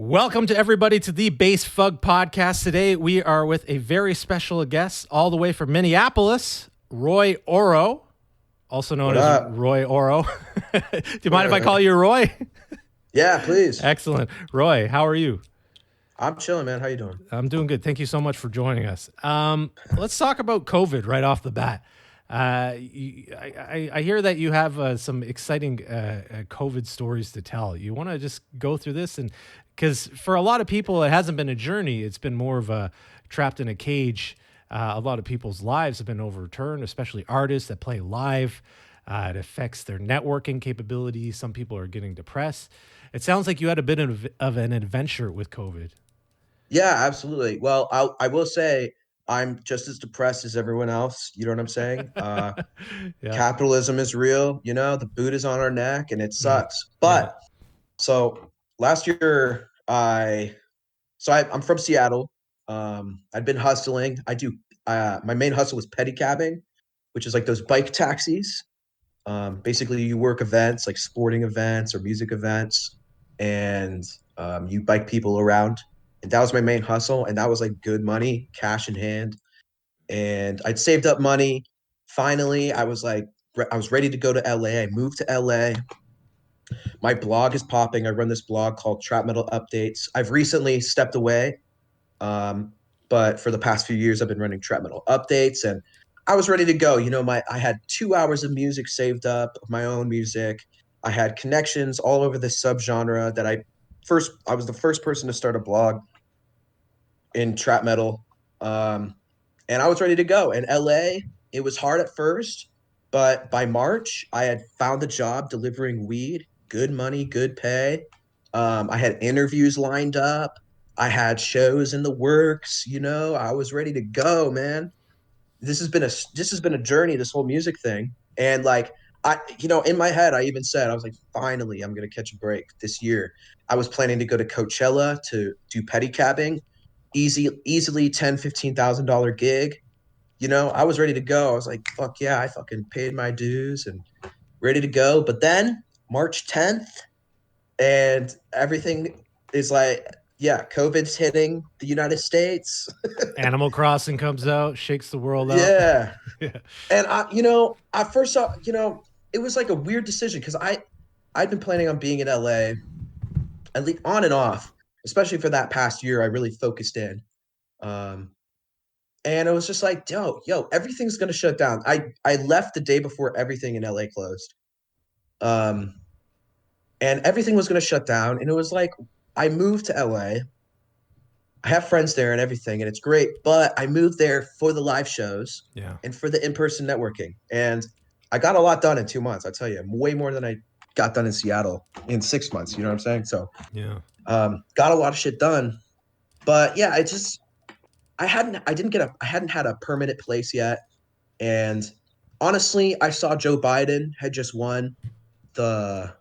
Welcome to everybody to the Bassfug Podcast. Today we are with a very special guest all the way from Minneapolis, Roy Oro, also known as Roy Oro. Do you mind if I call you Roy? Yeah, please. Excellent. Roy, how are you? I'm chilling, man. How you doing? I'm doing good. Thank you so much for joining us. Let's talk about COVID right off the bat. I hear that you have some exciting COVID stories to tell. You want to just go through this? And because for a lot of people, it hasn't been a journey. It's been more of a trapped in a cage. A lot of people's lives have been overturned, especially artists that play live. It affects their networking capabilities. Some people are getting depressed. It sounds like you had a bit of an adventure with COVID. Yeah, absolutely. Well, I will say I'm just as depressed as everyone else. You know what I'm saying? Yeah. Capitalism is real. You know, the boot is on our neck and it sucks. Yeah. But so last year, I'm from Seattle. I'd been hustling. My main hustle was pedicabbing, which is like those bike taxis. Basically, you work events like sporting events or music events, and you bike people around. And that was my main hustle. And that was like good money, cash in hand. And I'd saved up money. Finally, I was ready to go to LA. I moved to LA. My blog is popping. I run this blog called Trap Metal Updates. I've recently stepped away. But for the past few years, I've been running Trap Metal Updates, and I was ready to go. You know, I had 2 hours of music saved up, of my own music. I had connections all over this subgenre that I was the first person to start a blog in trap metal. And I was ready to go. In LA, it was hard at first, but by March, I had found a job delivering weed, good money, good pay. I had interviews lined up. I had shows in the works. You know, I was ready to go, man. This has been a journey, this whole music thing. And like, in my head, I even said, I was like, finally, I'm going to catch a break this year. I was planning to go to Coachella to do pedicabbing, easily $10,000-$15,000 gig. You know, I was ready to go. I was like, fuck yeah, I fucking paid my dues and ready to go. But then March 10th, and everything is like, yeah, COVID's hitting the United States. Animal Crossing comes out, shakes the world out. Yeah. Yeah. And I first saw, it was like a weird decision because I'd been planning on being in LA at least on and off, especially for that past year. I really focused in. And it was just like, yo, everything's gonna shut down. I left the day before everything in LA closed. And everything was gonna shut down. And it was like, I moved to LA. I have friends there and everything, and it's great. But I moved there for the live shows and for the in-person networking. And I got a lot done in 2 months. I tell you, way more than I got done in Seattle in 6 months. You know what I'm saying? So got a lot of shit done. But yeah, I hadn't had a permanent place yet. And honestly, I saw Joe Biden had just won the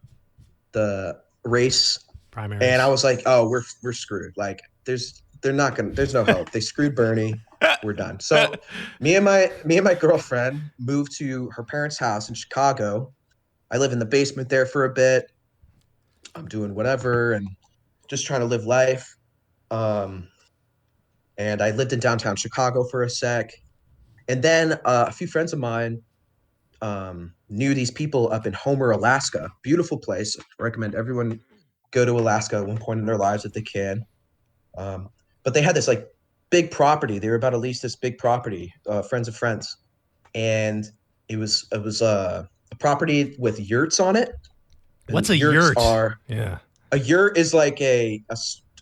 race Primaries. And I was like, oh, we're screwed. Like there's no hope. They screwed Bernie. We're done. So me and my girlfriend moved to her parents' house in Chicago. I live in the basement there for a bit. I'm doing whatever and just trying to live life. And I lived in downtown Chicago for a sec. And then a few friends of mine knew these people up in Homer, Alaska. Beautiful place. I recommend everyone go to Alaska at one point in their lives if they can. But they had this like big property. They were about to lease this big property, friends of friends. And it was a property with yurts on it. What's a yurt? A yurt is like a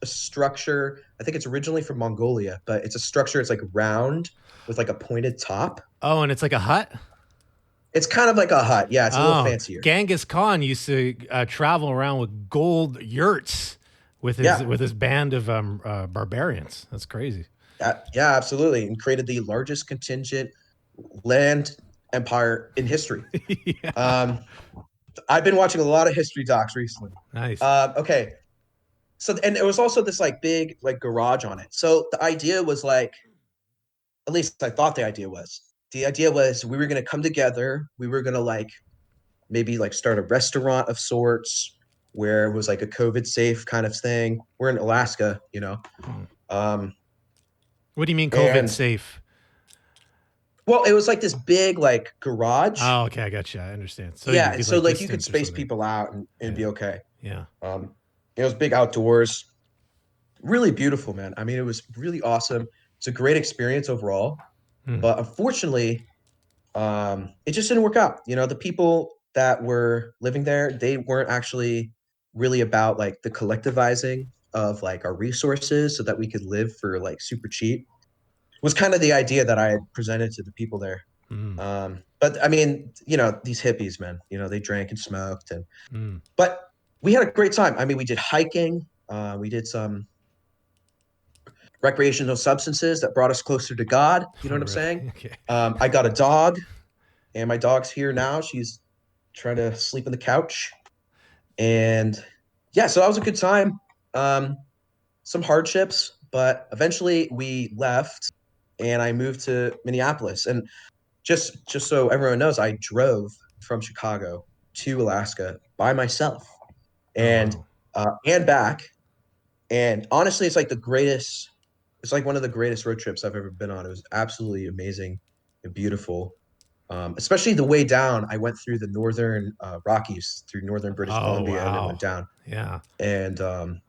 structure. I think it's originally from Mongolia, but it's a structure. It's like round with like a pointed top. Oh, and it's like a hut? It's kind of like a hut. Yeah, it's a little fancier. Genghis Khan used to travel around with gold yurts with his band of barbarians. That's crazy. Yeah, absolutely. And created the largest contingent land empire in history. I've been watching a lot of history docs recently. Nice. Okay. So, and it was also this like big like garage on it. So the idea was like, at least I thought the idea was we were going to come together. We were going to like maybe like start a restaurant of sorts. where it was like a COVID safe kind of thing. We're in Alaska, you know. Um, What do you mean COVID and safe? well, it was like this big like garage. Oh, okay, I got you. I understand. So you Yeah, could so like like you could distance or space something. people out and Yeah, be okay. yeah. It was big outdoors, really beautiful, man. I mean, it was really awesome. It's a great experience overall, Hmm. but unfortunately, it just didn't work out. You know, the people that were living there, they weren't actually really about like the collectivizing of like our resources so that we could live for like super cheap. Was kind of the idea that I had presented to the people there. Hmm. But I mean, you know, these hippies, man, you know, they drank and smoked and Hmm. but we had a great time. I mean, we did hiking, we did some recreational substances that brought us closer to God. You know Oh, what I'm really? saying? Okay. I got a dog, and my dog's here now. She's trying to sleep on the couch, and yeah, so that was a good time. Um, some hardships, but eventually we left, and I moved to Minneapolis. And just so everyone knows, I drove from Chicago to Alaska by myself, Oh, and wow. and back. And honestly, it's like the greatest. It's like one of the greatest road trips I've ever been on. It was absolutely amazing and beautiful. Especially the way down. I went through the northern Rockies, through northern British Oh, Columbia, and then wow. went down. Yeah. And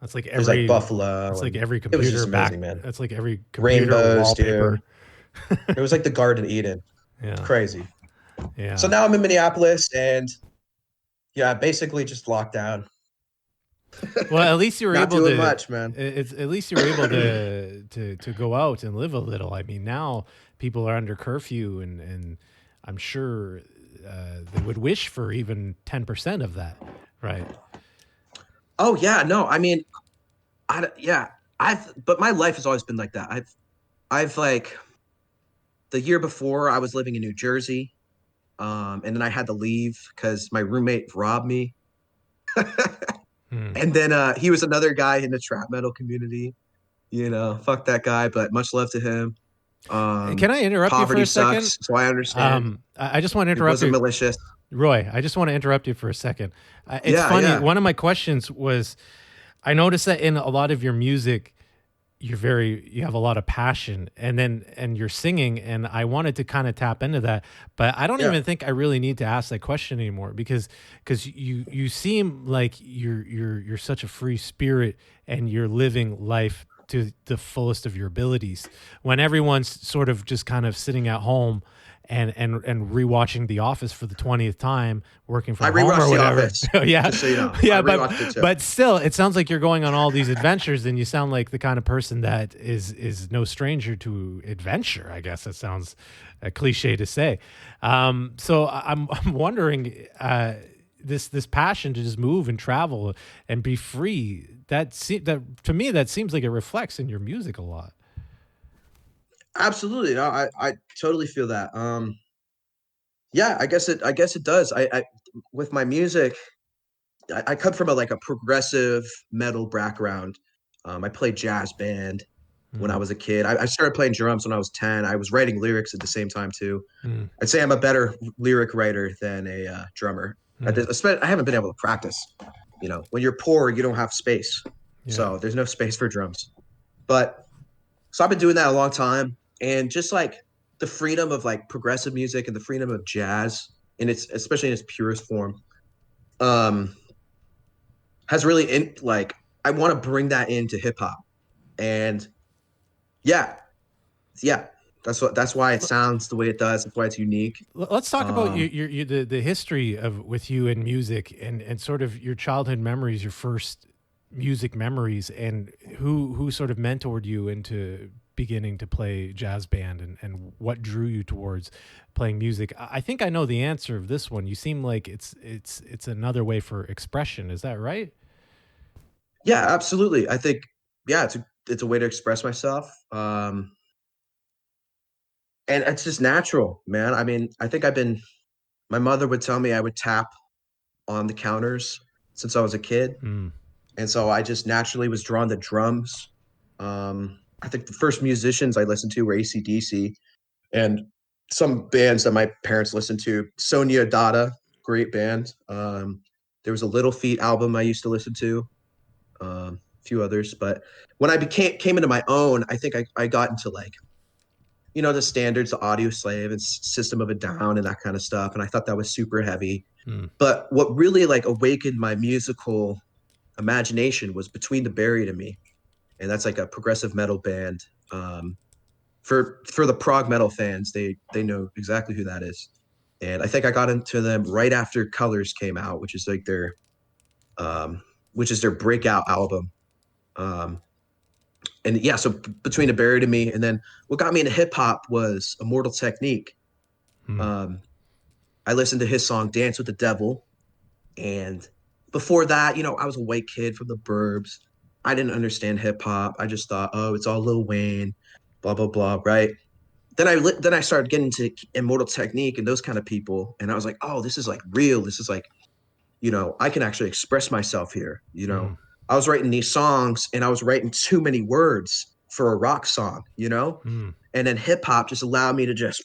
That's like there's like every buffalo, that's like and every it was computer just back amazing, man. that's like every computer Rainbows, wallpaper. dude. It was like the Garden Eden. It's Yeah. crazy. So Yeah. now I'm in Minneapolis, and yeah, basically just locked down. Well, at least you were Not able doing to much, man. it's at least you were able to go out and live a little. I mean, now people are under curfew and I'm sure they would wish for even 10% of that, right? Oh yeah, no, I mean, yeah, but my life has always been like that. I've like the year before I was living in New Jersey, and then I had to leave because my roommate robbed me. Hmm. And then he was another guy in the trap metal community. You know, fuck that guy, but much love to him. Can I interrupt you for Poverty a second? sucks, so I understand. I just want to It interrupt wasn't you. malicious. Roy, I just want to interrupt you for a second. It's Yeah, funny. yeah. One of my questions was I noticed that in a lot of your music, you have a lot of passion and you're singing. And I wanted to kind of tap into that, but I don't Yeah. even think I really need to ask that question anymore because you seem like you're such a free spirit and you're living life to the fullest of your abilities when everyone's sort of just kind of sitting at home and rewatching The Office for the 20th time, working I from home or rewatched The whatever. Office, Yeah, just so you know. I yeah, rewatched it too. but still, it sounds like you're going on all these adventures, and you sound like the kind of person that is no stranger to adventure. I guess that sounds a cliche to say. So I'm wondering. This passion to just move and travel and be free that to me that seems like it reflects in your music a lot. Absolutely. No, I totally feel that. Yeah, I guess it does. I with my music, I come from a like a progressive metal background. I played jazz band when I Mm, was a kid. I started playing drums when I was 10. I was writing lyrics at the same time too. mm, I'd say I'm a better lyric writer than a drummer. mm, I haven't been able to practice. You know, when you're poor, you don't have space, yeah. so there's no space for drums. But so I've been doing that a long time, and just like the freedom of like progressive music and the freedom of jazz, and it's especially in its purest form, um, has really like I want to bring that into hip hop, and yeah, yeah, that's why it sounds the way it does. That's why it's unique. Let's talk about Um, the history of with you and music and sort of your childhood memories, your first music memories, and who sort of mentored you into beginning to play jazz band and what drew you towards playing music. I think I know the answer of this one. You seem like it's another way for expression. Is that right? yeah, absolutely. I think yeah, it's a way to express myself. And it's just natural, man. I mean, I think I've been. My mother would tell me I would tap on the counters since I was a kid, Mm, and so I just naturally was drawn to drums. I think the first musicians I listened to were AC/DC and some bands that my parents listened to. Sonia Dada, great band. There was a Little Feat album I used to listen to, a few others. But when I came into my own, I think I got into like, the standards, the Audio Slave and System of a Down and that kind of stuff. And I thought that was super heavy. Hmm. But what really like awakened my musical imagination was Between the Buried and Me. And that's like a progressive metal band. For the prog metal fans, they know exactly who that is. And I think I got into them right after Colors came out, which is like their breakout album. Um, and yeah, so Between the Buried and Me, and then what got me into hip hop was Immortal Technique. Hmm. Um, I listened to his song "Dance with the Devil," and before that, I was a white kid from the burbs. I didn't understand hip hop. I just thought, oh, it's all Lil Wayne, blah blah blah, right? Then I started getting into Immortal Technique and those kind of people, and I was like, oh, this is like real. This is like, I can actually express myself here. Hmm. I was writing these songs and I was writing too many words for a rock song, Hmm. and then hip hop just allowed me to just.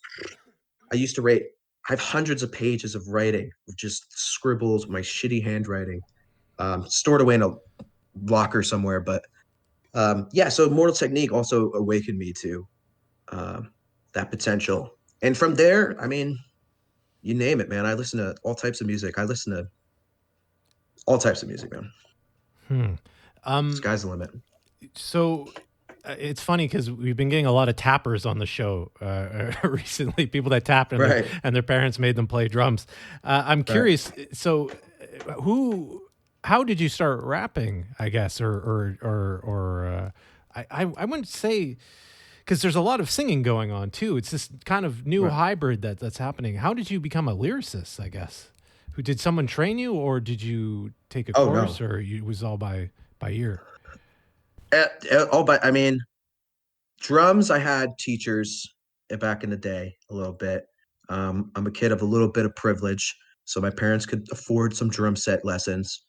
I used to write. I have hundreds of pages of writing, of just scribbles, my shitty handwriting, stored away in a locker somewhere. But yeah, so Immortal Technique also awakened me to um, that potential. And from there, I mean, you name it, man. I listen to all types of music. I listen to all types of music, man. Hmm. Um, Sky's the limit. so it's funny because we've been getting a lot of tappers on the show recently. People that tapped and Right, and their parents made them play drums. I'm right. curious. So, who? How did you start rapping? I guess, I wouldn't say because there's a lot of singing going on too. It's this kind of new Right. hybrid that's happening. How did you become a lyricist? I guess. Who did someone train you, or did you take a Oh course, no. or it was all by ear? But I mean, drums. I had teachers back in the day a little bit. I'm a kid of a little bit of privilege, so my parents could afford some drum set lessons.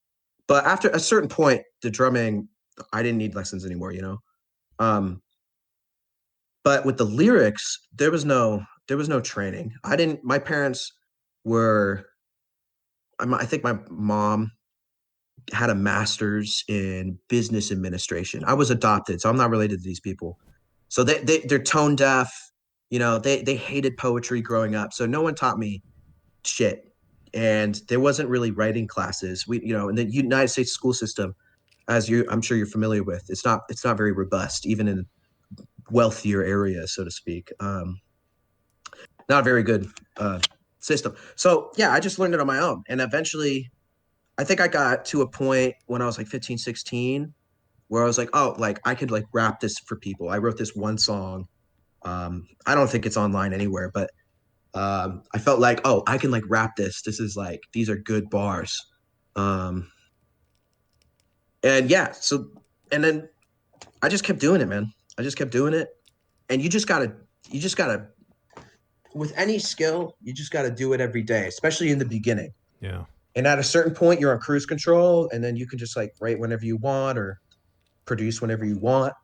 But after a certain point, the drumming, I didn't need lessons anymore. Um, but with the lyrics, there was no training. I didn't. My parents were. I think my mom had a master's in business administration. I was adopted, so I'm not related to these people. So they're tone deaf. They hated poetry growing up, so no one taught me shit. And there wasn't really writing classes. In the United States school system, I'm sure you're familiar with, it's not very robust, even in wealthier areas, so to speak. Not a very good uh, system. So yeah, I just learned it on my own, and eventually, I think I got to a point when I was like 15, 16, where I was like, oh, like I could like rap this for people. I wrote this one song. I don't think it's online anywhere, but I felt like, oh, I can like rap this. This is like, these are good bars. Um, and yeah, and then I just kept doing it, man. I just kept doing it. And you just gotta, with any skill, you just gotta do it every day, especially in the beginning. Yeah. And at a certain point, you're on cruise control, and then you can just like write whenever you want or produce whenever you want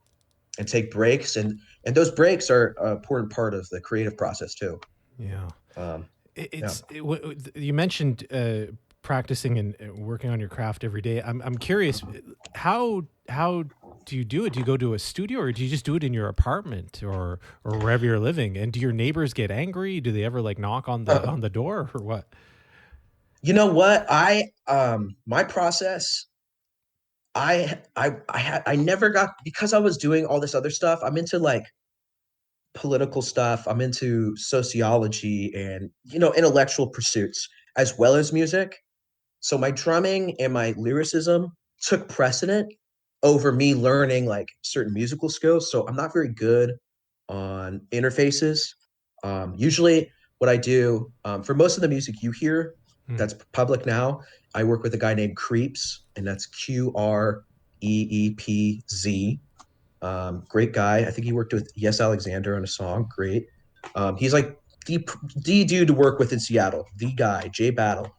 and take breaks. And those breaks are an important part of the creative process too. Yeah. Um, yeah. You mentioned practicing and working on your craft every day. I'm curious, how do you do it? Do you go to a studio, or do you just do it in your apartment, or wherever you're living? And do your neighbors get angry? Do they ever like knock on the door, or what? You know what? My process, I never got, because I was doing all this other stuff. I'm into like political stuff. I'm into sociology and, intellectual pursuits as well as music. So my drumming and my lyricism took precedent over me learning like certain musical skills. So I'm not very good on interfaces. Usually, what I do, for most of the music you hear Hmm. that's public now, I work with a guy named Creeps, and that's Qreepz. Great guy. I think he worked with Yes Alexander on a song. Great. He's like the dude to work with in Seattle. The guy, Jay Battle.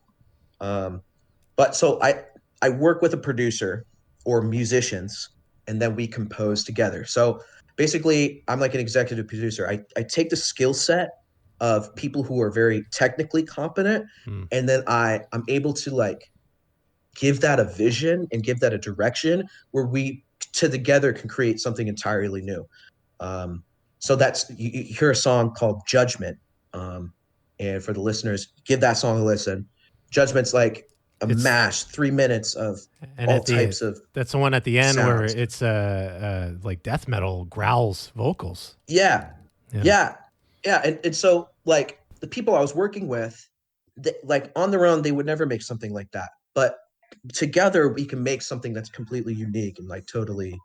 Um, but so I work with a producer or musicians, and then we compose together. So basically, I'm like an executive producer. I take the skill set of people who are very technically competent, Hmm. and then I'm able to like give that a vision and give that a direction where we together can create something entirely new. So that's, you hear a song called Judgment. And for the listeners, give that song a listen. Judgment's like a It's mash, 3 minutes of and all at the types of that's the one at the end where sounds. it's like death metal growls vocals. Yeah. Yeah. Yeah. Yeah. And so like the people I was working with, like on their own, they would never make something like that. But together we can make something that's completely unique and like totally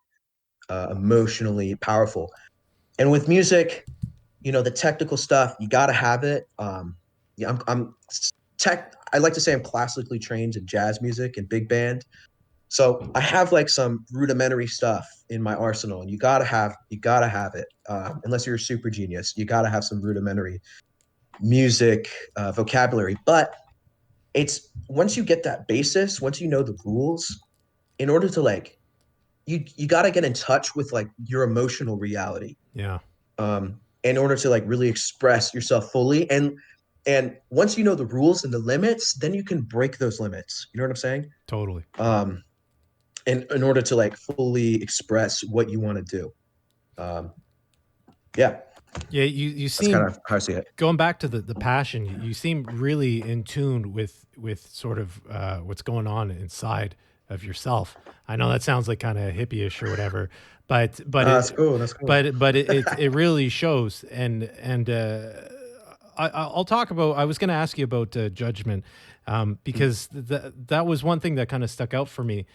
emotionally powerful. And with music, you know, the technical stuff, you got to have it. Yeah, I'm I like to say I'm classically trained in jazz music and big band. So I have like some rudimentary stuff in my arsenal, and you gotta have it. Unless you're a super genius, you gotta have some rudimentary music vocabulary. But it's once you get that basis, once you know the rules, in order to like you got to get in touch with like your emotional reality. Yeah. In order to like really express yourself fully, and once you know the rules and the limits, then you can break those limits. You know what I'm saying? Totally. In order to like fully express what you want to do. Yeah, Yeah, you that's kind seem, of how I see it. going back to the passion, you seem really in tune with sort of what's going on inside of yourself. I know that sounds like kind of hippie-ish or whatever, but That's cool. That's cool. but it really shows. And I'll talk about. I was going to ask you about Judgment, because that was one thing that kind of stuck out for me.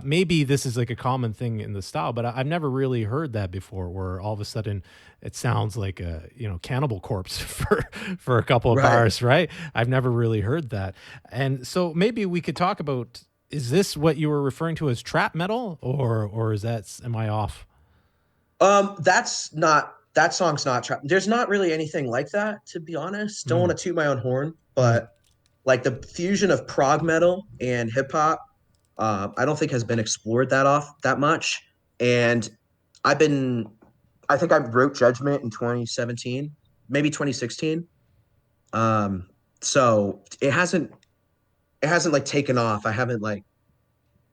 Maybe this is like a common thing in the style, but I've never really heard that before, where all of a sudden it sounds like a, Cannibal Corpse for a couple of Right. bars, right? I've never really heard that. And so maybe we could talk about, is this what you were referring to as trap metal, or is that, am I off? That song's not trap. There's not really anything like that, to be honest. Don't want to toot my own horn, but like the fusion of prog metal and hip hop, I don't think has been explored that much. And I think I wrote Judgment in 2017, maybe 2016. So it hasn't like taken off. I haven't like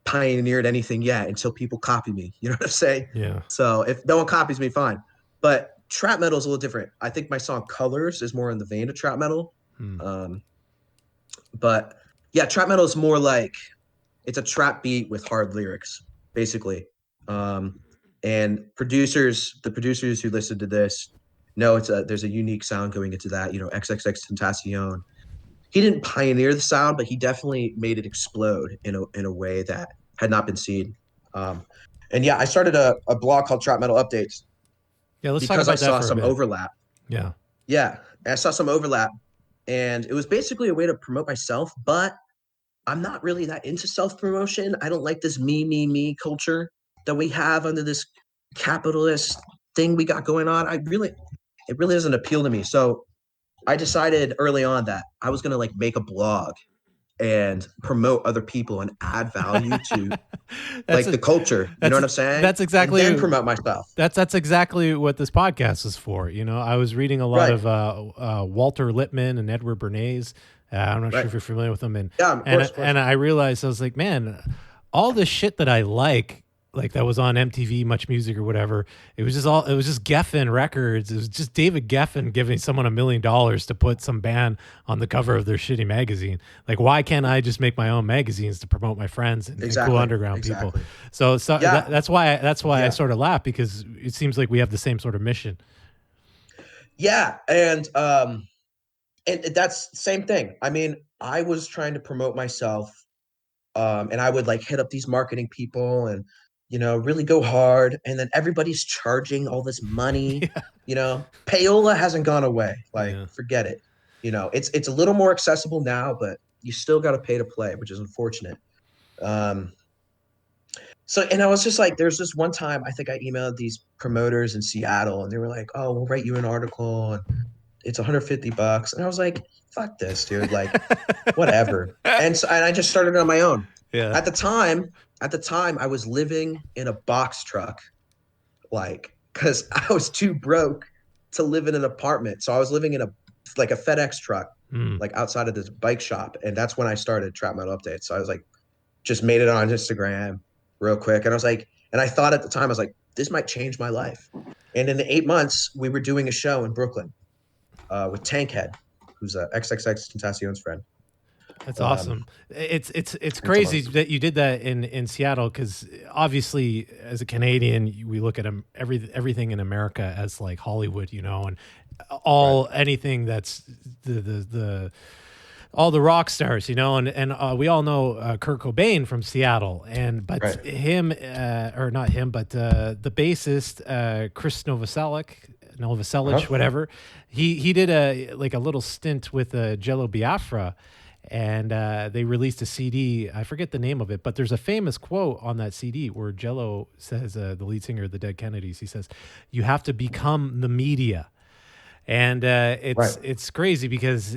pioneered anything yet until people copy me. You know what I'm saying? Yeah. So if no one copies me, fine. But trap metal is a little different. I think my song Colors is more in the vein of trap metal. But yeah, trap metal is more like, it's a trap beat with hard lyrics, basically. And the producers who listened to this know there's a unique sound going into that. You know, XXX Tentacion. He didn't pioneer the sound, but he definitely made it explode in a way that had not been seen. And yeah, I started a blog called Trap Metal Updates. Yeah, let's talk because I about that saw for a some bit. overlap. Yeah. Yeah, I saw some overlap, and it was basically a way to promote myself. But I'm not really that into self-promotion. I don't like this me culture that we have under this capitalist thing we got going on. It really doesn't appeal to me. So I decided early on that I was gonna like make a blog and promote other people and add value to like the culture. You know what I'm saying? That's exactly, and then promote myself. That's exactly what this podcast is for. I was reading a lot Right. of Walter Lippmann and Edward Bernays. I'm not sure if you're familiar with them. And Yeah, of course. and I realized, I was like, man, all the shit that I like that was on MTV, Much Music or whatever, it was just Geffen Records. It was just David Geffen giving someone $1 million to put some band on the cover of their shitty magazine. Like, why can't I just make my own magazines to promote my friends and cool underground people? So Yeah. that's why I sort of laugh, because it seems like we have the same sort of mission. Yeah, and that's the same thing. I mean, I was trying to promote myself, and I would like hit up these marketing people and really go hard, and then everybody's charging all this money. Yeah. Payola hasn't gone away. Like, Yeah. forget it. It's a little more accessible now, but you still got to pay to play, which is unfortunate. So, and I was just like, there's this one time I think I emailed these promoters in Seattle, and they were like, "Oh, we'll write you an article, and it's $150." And I was like, "Fuck this, dude! Like, whatever." And I just started on my own. Yeah. At the time, I was living in a box truck, like, because I was too broke to live in an apartment. So I was living in a FedEx truck, like outside of this bike shop, and that's when I started Trap Metal Updates. So I was like just made it on Instagram real quick. And I was like, and I thought at the time, I was like, this might change my life. And in the 8 months, we were doing a show in Brooklyn with Tankhead, who's a XXX Tentacion's friend. That's awesome. It's crazy awesome. that you did that in Seattle, because obviously as a Canadian we look at everything in America as like Hollywood, you know, and anything that's the all the rock stars, you know, and we all know Kurt Cobain from Seattle, but him or not him, but the bassist Chris Novoselic, whatever. He did a little stint with Jello Biafra, and they released a CD. I forget the name of it, but there's a famous quote on that CD where Jello says, the lead singer of the Dead Kennedys, he says, "You have to become the media." And it's crazy because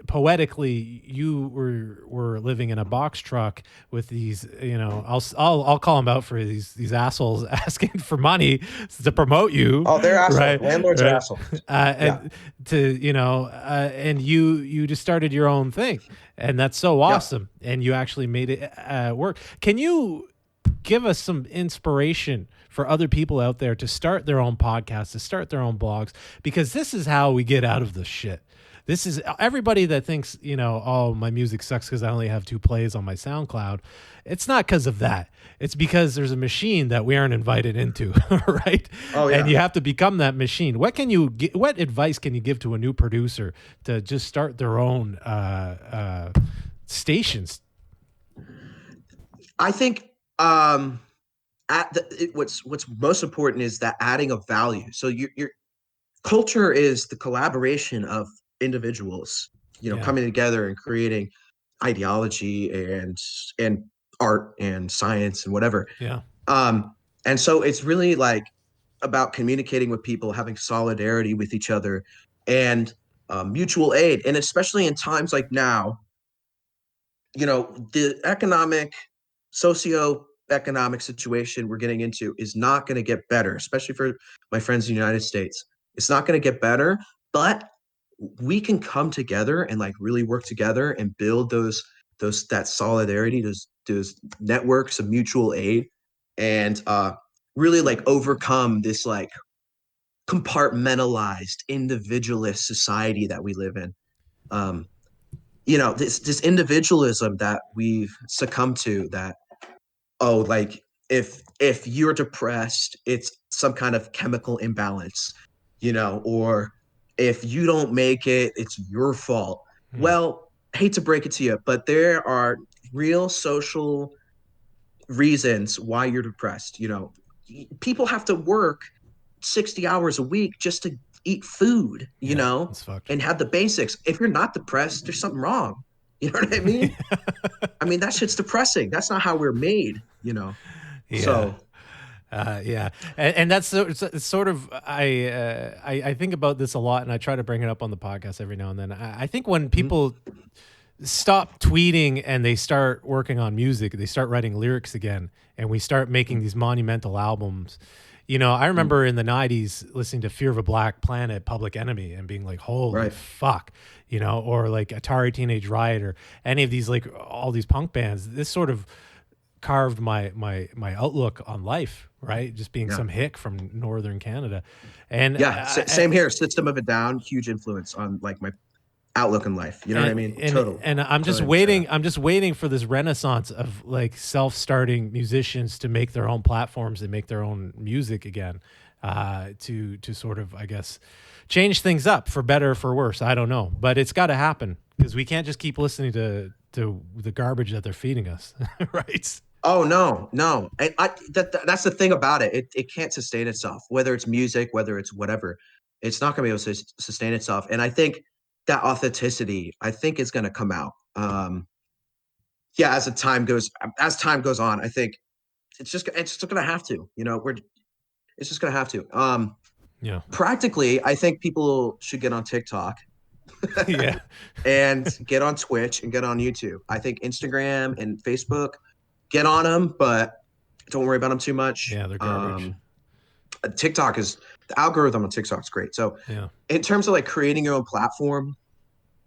poetically you were living in a box truck with these, you know, I'll call them out for these assholes asking for money to promote you. Oh, they're assholes. Right? Landlords are assholes. And to, you know, and you just started your own thing, and that's so awesome. Yeah. And you actually made it work. Can you give us some inspiration for other people out there to start their own podcasts, to start their own blogs? Because this is how we get out of the shit. This is everybody that thinks, you know, oh, my music sucks because I only have 2 plays on my SoundCloud. It's not because of that. It's because there's a machine that we aren't invited into, right? Oh, yeah. And you have to become that machine. What advice can you give to a new producer to just start their own stations? I think what's most important is that adding of value. So your culture is the collaboration of individuals, you know, coming together and creating ideology and art and science and whatever. Yeah. And so it's really like about communicating with people, having solidarity with each other, and mutual aid. And especially in times like now, you know, the socioeconomic situation we're getting into is not going to get better, especially for my friends in the United States. It's not going to get better, but we can come together and like really work together and build that solidarity, those networks of mutual aid, and really like overcome this like compartmentalized individualist society that we live in. You know, this individualism that we've succumbed to, that, oh, like if you're depressed, it's some kind of chemical imbalance, you know, or if you don't make it, it's your fault. Well, I hate to break it to you, but there are real social reasons why you're depressed. You know, people have to work 60 hours a week just to eat food, you know, and have the basics. If you're not depressed, there's something wrong. You know what I mean? I mean, that shit's depressing. That's not how we're made, you know? Yeah. So, and that's sort of, I think about this a lot, and I try to bring it up on the podcast every now and then. I think when people stop tweeting and they start working on music, they start writing lyrics again, and we start making these monumental albums. You know, I remember in the 90s listening to Fear of a Black Planet, Public Enemy, and being like, holy fuck, you know, or like Atari Teenage Riot, or any of these, like all these punk bands. This sort of carved my outlook on life, right? Just being some hick from Northern Canada. And same here. System of a Down, huge influence on like my outlook in life. You know what I mean? And I'm just waiting. I'm just waiting for this renaissance of like self-starting musicians to make their own platforms and make their own music again, to sort of, I guess, change things up for better or for worse. I don't know, but it's got to happen, because we can't just keep listening to the garbage that they're feeding us, right? Oh, no. That's the thing about it. It can't sustain itself, whether it's music, whether it's whatever. It's not going to be able to sustain itself. And I think that authenticity, I think, is going to come out. As time goes on, I think it's just going to have to, you know, it's just going to have to. Practically, I think people should get on TikTok. And get on Twitch and get on YouTube. I think Instagram and Facebook, get on them, but don't worry about them too much. Yeah, they're garbage. The algorithm on TikTok is great. So in terms of like creating your own platform,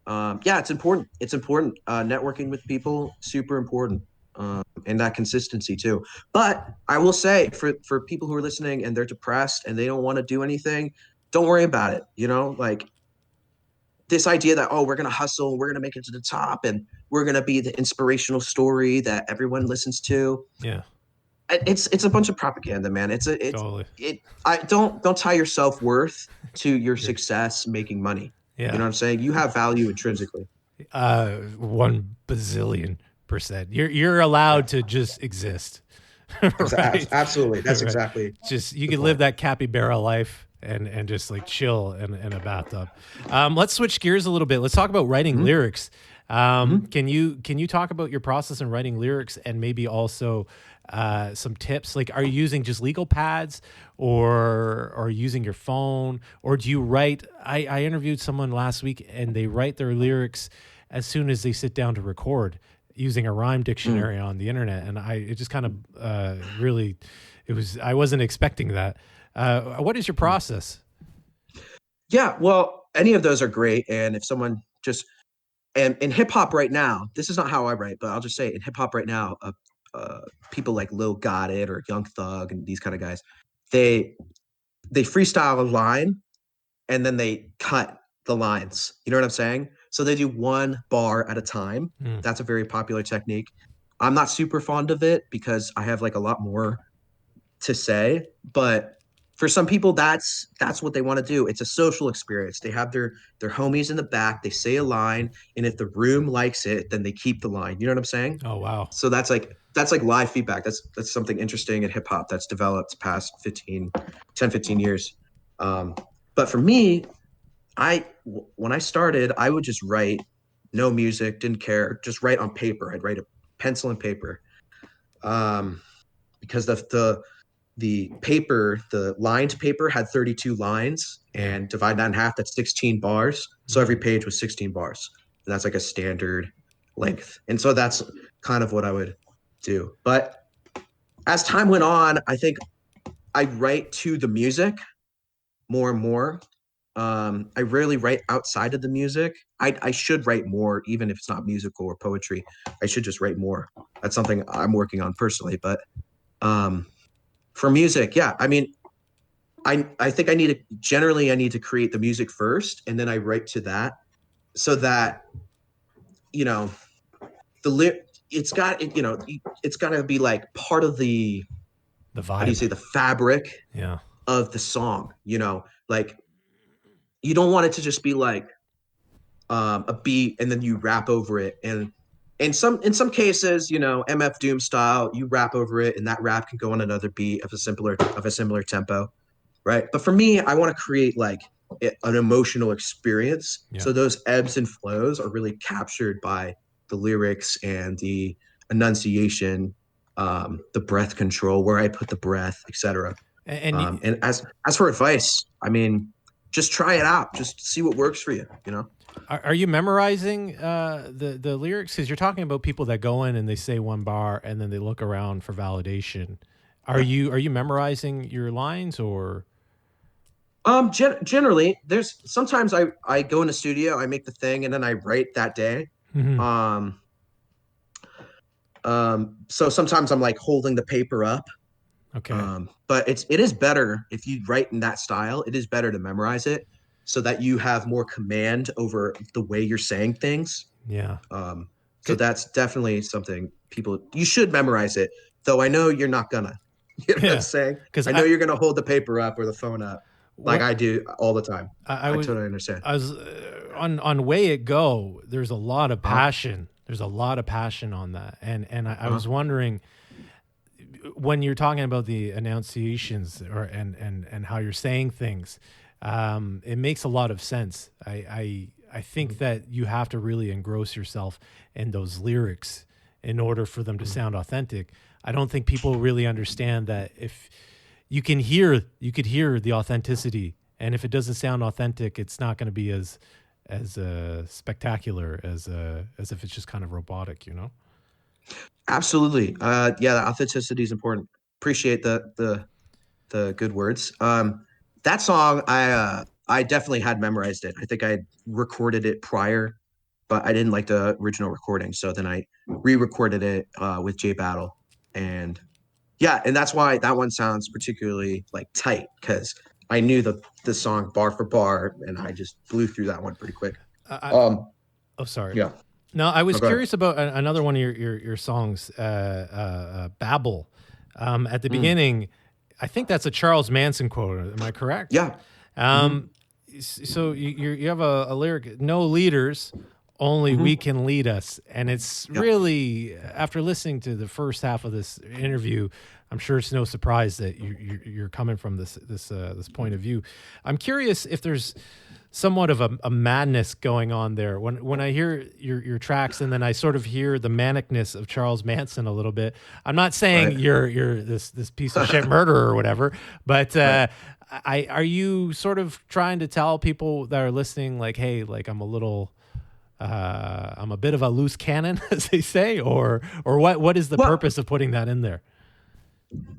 it's important. It's important. Networking with people, super important. and that consistency too. But I will say for people who are listening and they're depressed and they don't want to do anything, don't worry about it. Like this idea that, oh, we're going to hustle, we're going to make it to the top, and we're going to be the inspirational story that everyone listens to. Yeah. It's a bunch of propaganda, man. Totally. I don't tie your self-worth to your success making money. You Yeah. know what I'm saying? You have value intrinsically. 1 bazillion%. You're allowed to just exist. Right? Absolutely. That's Right. exactly Just you the can live point. that capybara life and just like chill in a bathtub. Let's switch gears a little bit. Let's talk about writing Mhm. lyrics. Mhm. Can you talk about your process in writing lyrics and maybe also some tips? Like, are you using just legal pads or using your phone, or do you write? I interviewed someone last week and they write their lyrics as soon as they sit down to record using a rhyme Mm. dictionary on the internet, and it just kind of really, I wasn't expecting that. What is your process? Yeah, well, any of those are great. And if someone just and in hip hop right now, this is not how I write, but I'll just say in hip hop right now, uh, people like Lil Got It or Young Thug and these kind of guys, they they freestyle a line and then they cut the lines. You know what I'm saying? So they do one bar at a time. Mm, That's a very popular technique. I'm not super fond of it because I have like a lot more to say, but for some people that's what they want to do. It's a social experience. They have their homies in the back, they say a line, and if the room likes it, then they keep the line. You know what I'm saying? oh wow. So that's like live feedback. That's something interesting in hip hop that's developed past 15 years. Um, but for me, when I started, I would just write, no music, didn't care, just write on paper. I'd write a pencil and paper. Um, because the paper, the lined paper had 32 lines, Yeah. and divide that in half, that's 16 bars. So Mm, every page was 16 bars. And that's like a standard length. And so that's kind of what I would do. But as time went on, I think I write to the music more and more. I rarely write outside of the music. I should write more, even if it's not musical or poetry. I should just write more. That's something I'm working on personally. But um, for music, yeah, I mean, I think I need to create the music first, and then I write to that, so that you know the it's got to be like part of the, the how do you vibe. say, the fabric Yeah. of the song. Like you don't want it to just be like a beat and then you rap over it. And in some cases, MF Doom style, you rap over it and that rap can go on another beat of a similar tempo, right? But for me, I want to create like an emotional experience. Yeah. So those ebbs and flows are really captured by the lyrics and the enunciation, the breath control, where I put the breath, etc. And And as for advice, I mean, just try it out. Just see what works for you. are you memorizing the lyrics? Because you're talking about people that go in and they say one bar and then they look around for validation. Are you memorizing your lines or? Generally, there's sometimes I go in the studio, I make the thing, and then I write that day. Mhm. Um, so sometimes I'm like holding the paper up. Okay. But it is better if you write in that style. It is better to memorize it so that you have more command over the way you're saying things. Yeah. So that's definitely something you should memorize it. Though I know you're not gonna. You know what I'm Yeah. saying? Because I know you're gonna hold the paper up or the phone up like what I do all the time. I I was totally understand. I was on Way It Go. There's a lot of Uh-huh. passion. There's a lot of passion on that, and I Uh-huh. was wondering when you're talking about the enunciations or and how you're saying things. It makes a lot of sense. I think that you have to really engross yourself in those lyrics in order for them to Mhm. sound authentic. I don't think people really understand that if you could hear the authenticity, and if it doesn't sound authentic, it's not going to be as spectacular as if it's just kind of robotic, you know? Absolutely. Yeah, the authenticity is important. Appreciate the good words. That song I definitely had memorized it. I think I recorded it prior, but I didn't like the original recording. So then I re-recorded it with J Battle. And yeah, and that's why that one sounds particularly like tight, because I knew the song bar for bar, and I just blew through that one pretty quick. Oh, sorry. Yeah. No, I was go ahead. curious about another one of your songs, Babel. At the beginning, I think that's a Charles Manson quote. Am I correct? Yeah. So you have a lyric, no leaders, only we can lead us. And it's really, after listening to the first half of this interview, I'm sure it's no surprise that you're coming from this point of view. I'm curious if there's somewhat of a madness going on there. When I hear your tracks, and then I sort of hear the manicness of Charles Manson a little bit. I'm not saying you're this piece of shit murderer or whatever, but are you sort of trying to tell people that are listening, like, hey, like I'm a bit of a loose cannon, as they say, or what is the purpose of putting that in there?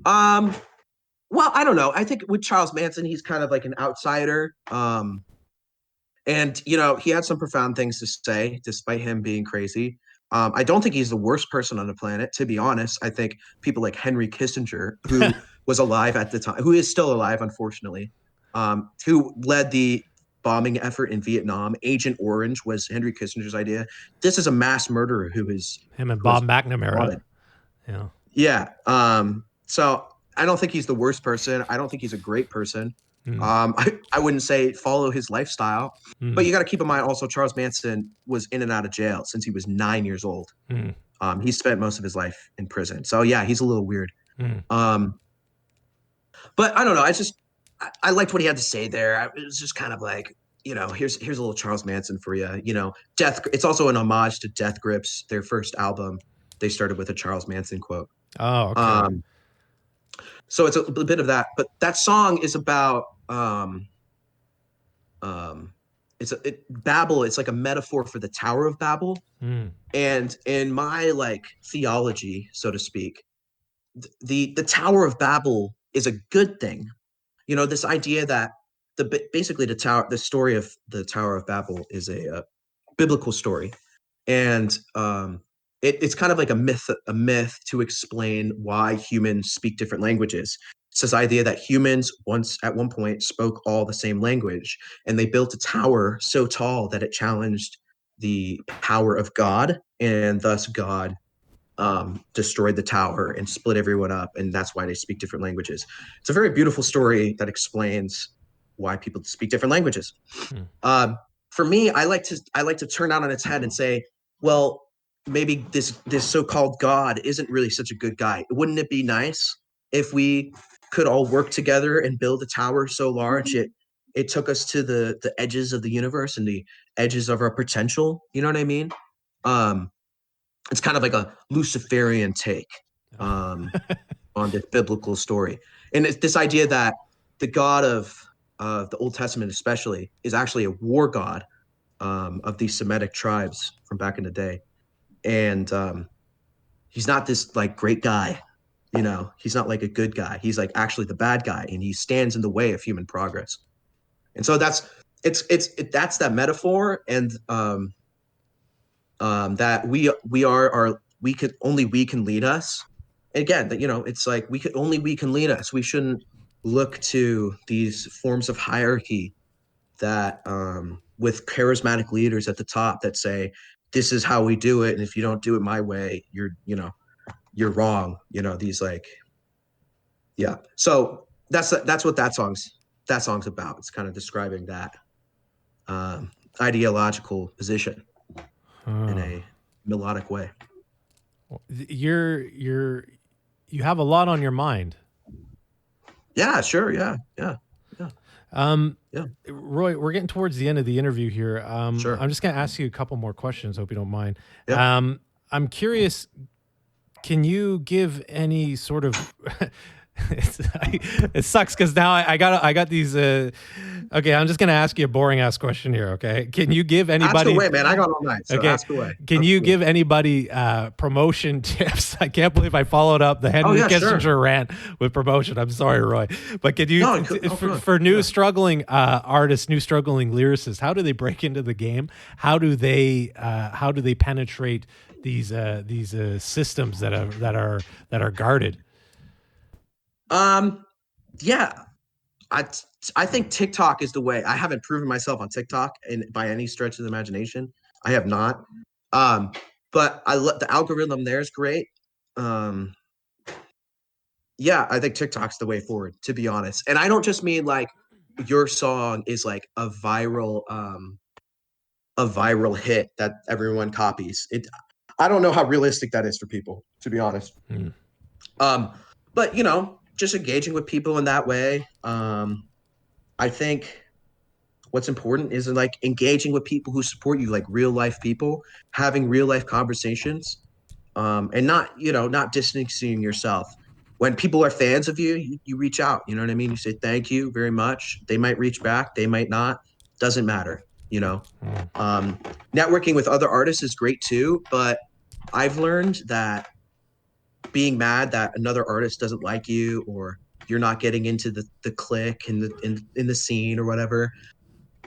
Well, I don't know. I think with Charles Manson, he's kind of like an outsider. And, you know, he had some profound things to say, despite him being crazy. I don't think he's the worst person on the planet, to be honest. I think people like Henry Kissinger, who was alive at the time, who is still alive, unfortunately, who led the bombing effort in Vietnam. Agent Orange was Henry Kissinger's idea. This is a mass murderer who is him and Bob McNamara. Yeah. Yeah. So I don't think he's the worst person. I don't think he's a great person. I wouldn't say follow his lifestyle, but you got to keep in mind also Charles Manson was in and out of jail since he was 9 years old. He spent most of his life in prison. So yeah, he's a little weird. But I don't know. I liked what he had to say there. It was just kind of like, you know, here's a little Charles Manson for you. You know, it's also an homage to Death Grips, their first album. They started with a Charles Manson quote. Oh, okay. So it's a bit of that, but that song is about Babel. It's like a metaphor for the Tower of Babel. And in my like theology, so to speak, the Tower of Babel is a good thing. You know, this idea that basically the story of the Tower of Babel is a biblical story, and it's kind of like a myth to explain why humans speak different languages. It's this idea that humans at one point spoke all the same language, and they built a tower so tall that it challenged the power of God, and thus God destroyed the tower and split everyone up, and that's why they speak different languages. It's a very beautiful story that explains why people speak different languages. For me, I like to turn that on its head and say, well, maybe this so-called God isn't really such a good guy. Wouldn't it be nice if we could all work together and build a tower so large it took us to the edges of the universe and the edges of our potential? You know what I mean? It's kind of like a Luciferian take on this biblical story. And it's this idea that the God of the Old Testament especially is actually a war god of these Semitic tribes from back in the day. And he's not this like great guy, you know, he's not like a good guy. He's like actually the bad guy, and he stands in the way of human progress. And so that's that metaphor, and that we can lead us. And again, that, you know, it's like we can lead us. We shouldn't look to these forms of hierarchy that with charismatic leaders at the top that say, this is how we do it, and if you don't do it my way, you're wrong. You know, these like, yeah. So that's what that song's about. It's kind of describing that ideological position in a melodic way. You have a lot on your mind. Yeah, sure. Yeah. Roy, we're getting towards the end of the interview here. Sure. I'm just going to ask you a couple more questions. Hope you don't mind. Yeah. I'm curious, can you give any sort of, it sucks because now I got these Okay, I'm just going to ask you a boring ass question here, okay? Can you give anybody... Ask away, man. I got all night, so ask away. Can you give anybody promotion tips? I can't believe I followed up the Henry Kissinger rant with promotion. I'm sorry, Roy. But can you, for new struggling artists, new struggling lyricists, how do they break into the game? How do they penetrate these systems that are guarded? Yeah. I think TikTok is the way. I haven't proven myself on TikTok by any stretch of the imagination. I have not. But the algorithm there is great. Yeah, I think TikTok's the way forward, to be honest. And I don't just mean like your song is like a viral hit that everyone copies. I don't know how realistic that is for people, to be honest. But just engaging with people in that way. I think what's important is like engaging with people who support you, like real life people, having real life conversations, and not distancing yourself. When people are fans of you, you reach out. You know what I mean? You say thank you very much. They might reach back, they might not. Doesn't matter. Networking with other artists is great too, but I've learned that being mad that another artist doesn't like you or you're not getting into the clique in the scene or whatever,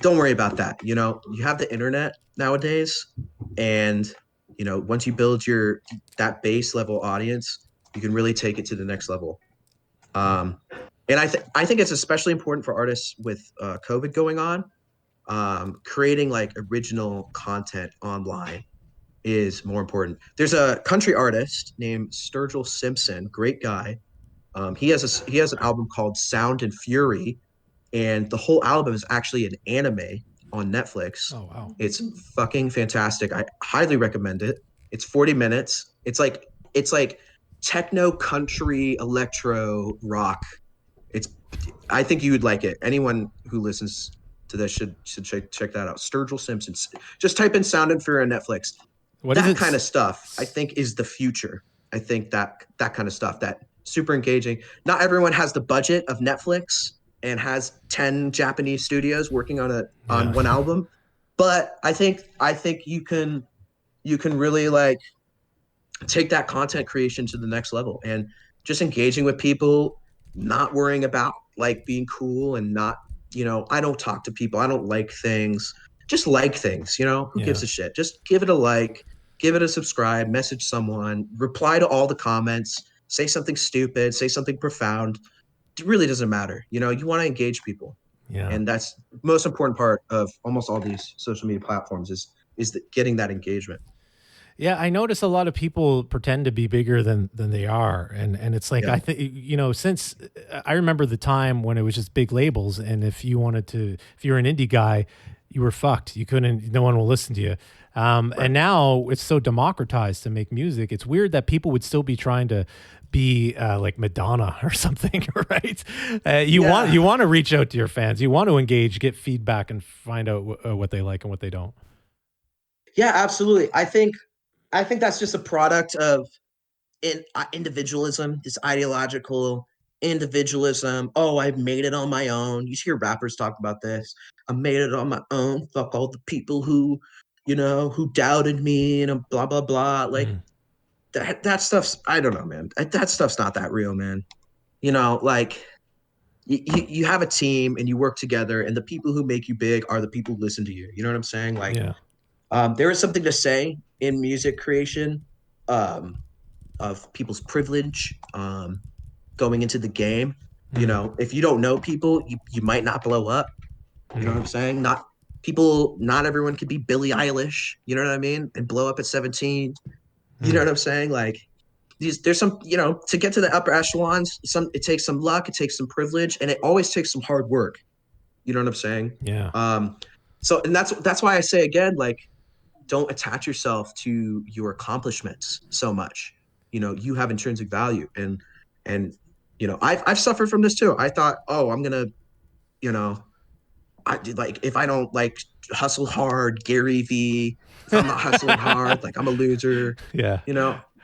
don't worry about that. You have the internet nowadays, and once you build that base level audience, you can really take it to the next level. And I think it's especially important for artists with COVID going on. Creating like original content online is more important. There's a country artist named Sturgill Simpson, great guy. He has an album called Sound and Fury, and the whole album is actually an anime on Netflix. Oh wow. It's fucking fantastic. I highly recommend it. It's 40 minutes. It's like techno country electro rock. I think you would like it. Anyone who listens to this should check that out. Sturgill Simpson. Just type in Sound and Fury on Netflix. That kind of stuff, I think, is the future. I think that kind of stuff, that super engaging. Not everyone has the budget of Netflix and has 10 Japanese studios working on one album, but I think you can really like take that content creation to the next level and just engaging with people, not worrying about like being cool and not, I don't talk to people. I don't like things. Just like things, who gives a shit? Just give it a like, give it a subscribe, message someone, reply to all the comments, say something stupid, say something profound. It really doesn't matter. You want to engage people. Yeah. And that's the most important part of almost all these social media platforms is getting that engagement. Yeah, I notice a lot of people pretend to be bigger than they are, and it's like I think since I remember the time when it was just big labels, and if you're an indie guy, you were fucked. You couldn't. No one will listen to you. And now it's so democratized to make music. It's weird that people would still be trying to be like Madonna or something, right? You want to reach out to your fans. You want to engage, get feedback, and find out what they like and what they don't. Yeah, absolutely. I think that's just a product of individualism, this ideological individualism. Oh, I made it on my own. You hear rappers talk about this. I made it on my own. Fuck all the people who doubted me and blah, blah, blah. Like that stuff's, I don't know, man. That stuff's not that real, man. Like you have a team and you work together, and the people who make you big are the people who listen to you. You know what I'm saying? Like, there is something to say in music creation of people's privilege going into the game. If you don't know people, you might not blow up. You know what I'm saying? Not everyone could be Billie Eilish, you know what I mean? And blow up at 17. You know what I'm saying? Like there's some, to get to the upper echelons, it takes some luck, it takes some privilege, and it always takes some hard work. You know what I'm saying? Yeah. So, and that's why I say again, like, don't attach yourself to your accomplishments so much. You have intrinsic value, and I've suffered from this too. I thought, oh, I'm gonna, if I don't like hustle hard, Gary V, if I'm not hustling hard, like I'm a loser. Yeah.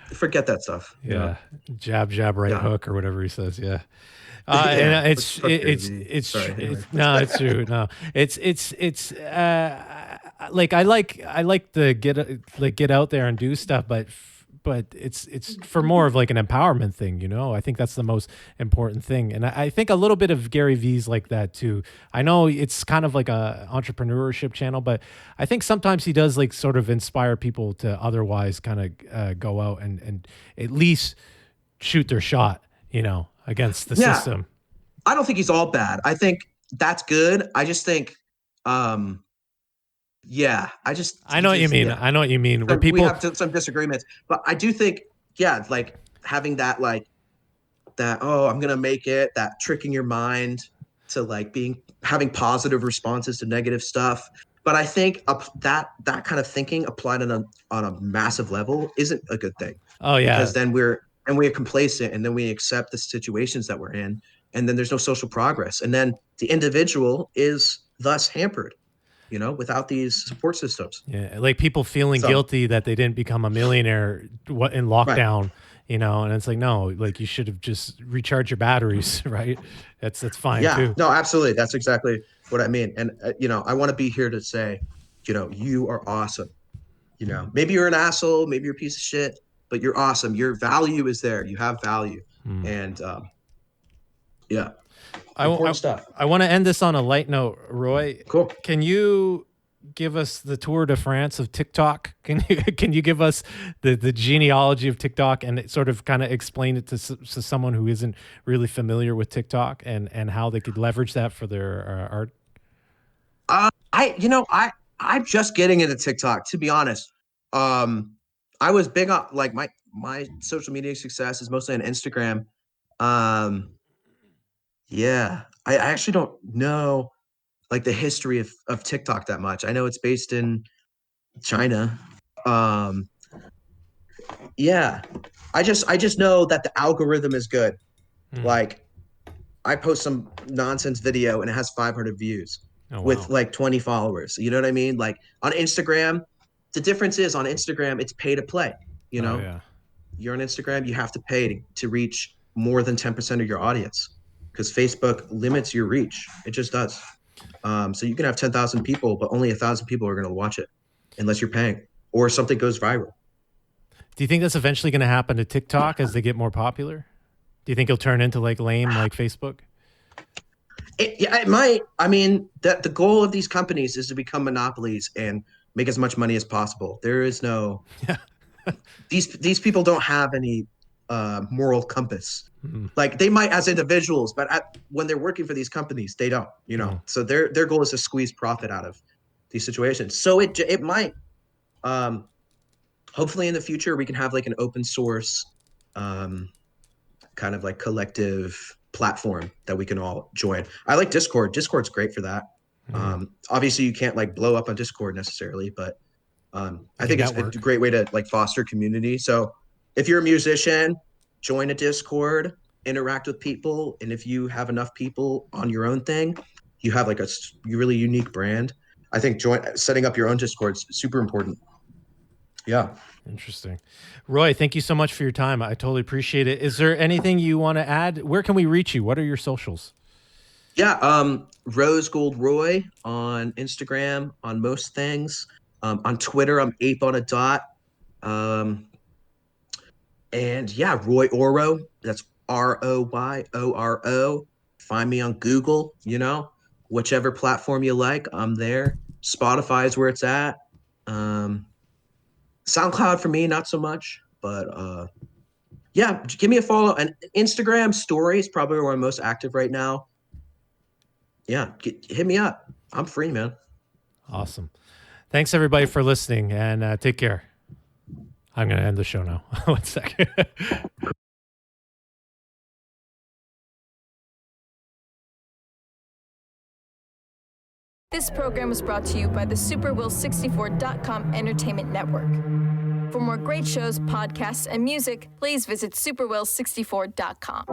Forget that stuff. Yeah. Jab, right hook or whatever he says. Yeah. And Sorry, anyway. no, it's true. No, it's like I like to get out there and do stuff, but it's for more of like an empowerment thing, you know. I think that's the most important thing, and I think a little bit of Gary V's like that too. I know it's kind of like a entrepreneurship channel, but I think sometimes he does like sort of inspire people to otherwise kind of go out and at least shoot their shot, you know, against the system. I don't think he's all bad. I think that's good. I just think, I know what you mean. Yeah. I know what you mean. Where people we have some disagreements, but I do think, like having that, like that, oh, I'm gonna make it, that tricking your mind to like having positive responses to negative stuff. But I think that kind of thinking applied on a massive level isn't a good thing. Oh yeah, because then we're complacent, and then we accept the situations that we're in, and then there's no social progress, and then the individual is thus hampered, you know, without these support systems. Yeah, like people feeling guilty that they didn't become a millionaire in lockdown, right. You know, and it's like, no, like you should have just recharged your batteries, right? That's fine too. No, absolutely. That's exactly what I mean. And, you know, I want to be here to say, you know, you are awesome. You know, maybe you're an asshole, maybe you're a piece of shit, but you're awesome. Your value is there. You have value. And, important stuff. I want to end this on a light note, Roy. Cool. Can you give us the Tour de France of TikTok? Can you give us the genealogy of TikTok and sort of kind of explain it to someone who isn't really familiar with TikTok and how they could leverage that for their art? I'm just getting into TikTok, to be honest. I was big on like my social media success is mostly on Instagram. I actually don't know like the history of TikTok that much. I know it's based in China. I just know that the algorithm is good. Like I post some nonsense video and it has 500 views with like 20 followers. You know what I mean? Like on Instagram, the difference is on Instagram, it's pay to play. You know, You're on Instagram, you have to pay to reach more than 10% of your audience because Facebook limits your reach. It just does. So you can have 10,000 people, but only 1,000 people are going to watch it unless you're paying or something goes viral. Do you think that's eventually going to happen to TikTok as they get more popular? Do you think it'll turn into like lame like Facebook? It might. I mean, the goal of these companies is to become monopolies and make as much money as possible. There is no these people don't have any moral compass. Like they might as individuals, but when they're working for these companies, they don't, you know. So their goal is to squeeze profit out of these situations. So it might hopefully in the future we can have like an open source kind of like collective platform that we can all join. I like Discord. Discord's great for that. Obviously you can't like blow up on Discord necessarily, but I think it's a great way to like foster community. So if you're a musician, join a Discord, interact with people. And if you have enough people on your own thing, you have like a really unique brand. I think setting up your own Discord is super important. Yeah. Interesting. Roy, thank you so much for your time. I totally appreciate it. Is there anything you want to add? Where can we reach you? What are your socials? Yeah. Rose Gold Roy on Instagram, on most things. On Twitter, I'm Ape on a Dot. And yeah, Roy Oro. That's ROYORO. Find me on Google, you know, whichever platform you like, I'm there. Spotify is where it's at. SoundCloud for me, not so much, but give me a follow. And Instagram stories, probably where I'm most active right now. Yeah, hit me up. I'm free, man. Awesome. Thanks everybody for listening, and take care. I'm going to end the show now. 1 second. This program was brought to you by the superwill64.com Entertainment Network. For more great shows, podcasts, and music, please visit superwill64.com.